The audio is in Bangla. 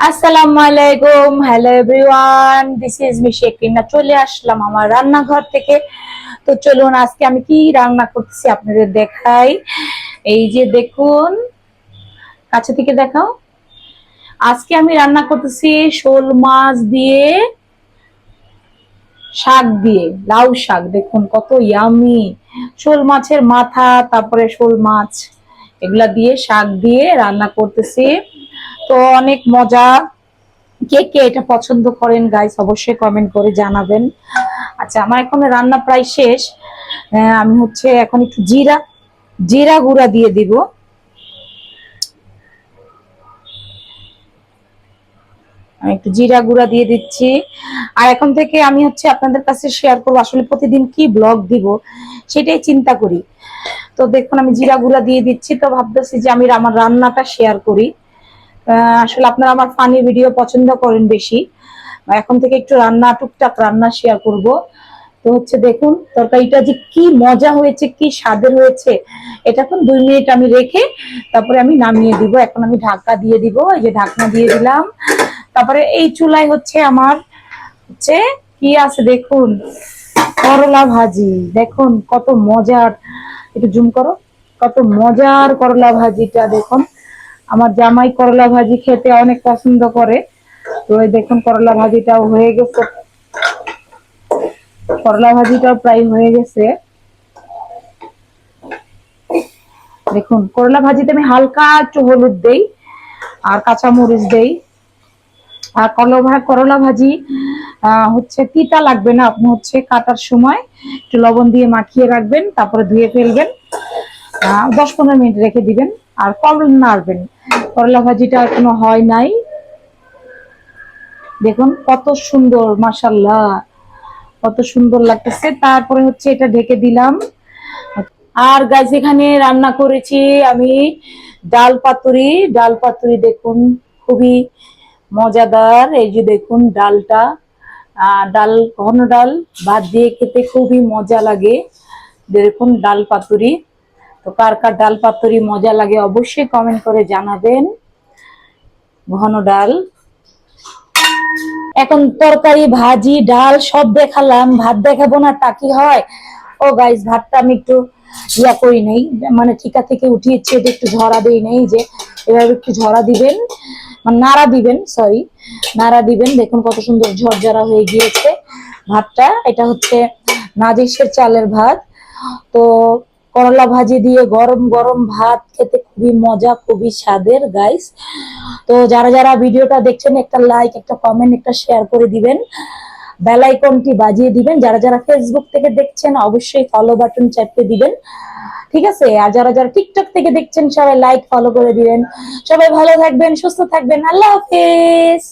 আসসালামু আলাইকুম, hello everyone, this is me Shekina. চলে আসলাম আমার রান্নাঘর থেকে। তো চলুন আজকে আমি কি রান্না করতেছি আপনাদের দেখাই। এই যে দেখুন, কাছে থেকে দেখাও। আজকে আমি রান্না করতেছি শোল মাছ দিয়ে, শাক দিয়ে, লাউ শাক। দেখুন কত ইয়ামি! শোল মাছের মাথা, তারপরে শোল মাছ, এগুলা দিয়ে শাক দিয়ে রান্না করতেছি। তো অনেক মজা। কে কে এটা পছন্দ করেন গাইস, অবশ্যই কমেন্ট করে জানাবেন। আচ্ছা, আমার এখন রান্না প্রায় শেষ। আমি হচ্ছে এখন একটু জিরা জিরা গুঁড়া দিয়ে দিব। আমি একটু জিরা গুঁড়া দিয়ে দিচ্ছি। আর এখন থেকে আমি হচ্ছে আপনাদের কাছে শেয়ার করবো আসলে প্রতিদিন কি ব্লগ দিব, সেটাই চিন্তা করি। তো দেখুন আমি জিরা গুঁড়া দিয়ে দিচ্ছি। তো ভাবতেছি যে আমি আমার রান্নাটা শেয়ার করি। আসলে আপনারা আমার ফানি ভিডিও পছন্দ করেন বেশি। এখন থেকে একটু রান্না, টুকটাক রান্না শেয়ার করব। তো হচ্ছে দেখুন তরকারিটা যে কি মজা হয়েছে, কি স্বাদের হয়েছে। এটা এখন 2 মিনিট আমি রেখে তারপরে আমি নামিয়ে দিব। এখন আমি ঢাকা দিয়ে দিব, এই যে ঢাকনা দিয়ে দিলাম। তারপরে এই চুলায় হচ্ছে আমার হচ্ছে কি আছে দেখুন, করলা ভাজি। দেখুন কত মজার, একটু জুম করো, কত মজার করলা ভাজিটা দেখুন। আমার জামাই করলা ভাজি খেতে অনেক পছন্দ করে। তো এই দেখুন করলা ভাজিটাও হয়ে গেছে, করলা ভাজিটাও প্রায় হয়ে গেছে। দেখুন করলা ভাজিতে আমি হালকা একটু হলুদ দেই আর কাঁচা মরিচ দেই। আর করলা ভাজি হচ্ছে তিতা লাগবে না, আপনি হচ্ছে কাটার সময় একটু লবণ দিয়ে মাখিয়ে রাখবেন, তারপরে ধুয়ে ফেলবেন। 10-15 মিনিট রেখে দিবেন আর কম নাড়বেন। করলা ভাজিটা এখনো হয় নাই। দেখুন কত সুন্দর, মাশাআল্লাহ, কত সুন্দর লাগতেছে। তারপরে হচ্ছে এটা ঢেকে দিলাম। আর গাছ এখানে রান্না করেছি আমি ডাল পাতুরি। ডাল পাতুরি দেখুন খুবই মজাদার। এই যে দেখুন ডালটা, ডাল, ঘন ডাল, ভাত দিয়ে খেতে খুবই মজা লাগে। দেখুন ডাল পাতুরি। তো কার কার ডাল পাতুরি মজা লাগে অবশ্যই কমেন্ট করে জানাবেন। ঘন ডাল। এখন তরকারি, ভাজি, ডাল সব দেখালাম, ভাত দেখাবো না তা কি হয়? ও গাইস, ভাতটা আমি একটু ইয়া করি নেই, মানে ঠিকা থেকে উঠিয়েছি, এটা একটু ঝরা দেই নেই। যে এভাবে একটু ঝরা দিবেন, মানে নাড়া দিবেন, সরি, নাড়া দিবেন। দেখুন কত সুন্দর ঝরঝরা হয়ে গিয়েছে ভাতটা। এটা হচ্ছে নাজিসের চালের ভাত। তো করলা ভাজি দিয়ে গরম গরম ভাত খেতে খুবই মজা, খুবই স্বাদের গাইস। তো যারা যারা ভিডিওটা দেখছেন একটা লাইক, একটা কমেন্ট, একটা শেয়ার করে দিবেন, বেল আইকনটি বাজিয়ে দিবেন। যারা যারা ফেসবুক থেকে দেখছেন অবশ্যই ফলো বাটন চাপতে দিবেন, ঠিক আছে? আর যারা যারা টিকটক থেকে দেখছেন সবাই লাইক, ফলো করে দিবেন। সবাই ভালো থাকবেন, সুস্থ থাকবেন। আল্লাহ হাফেজ।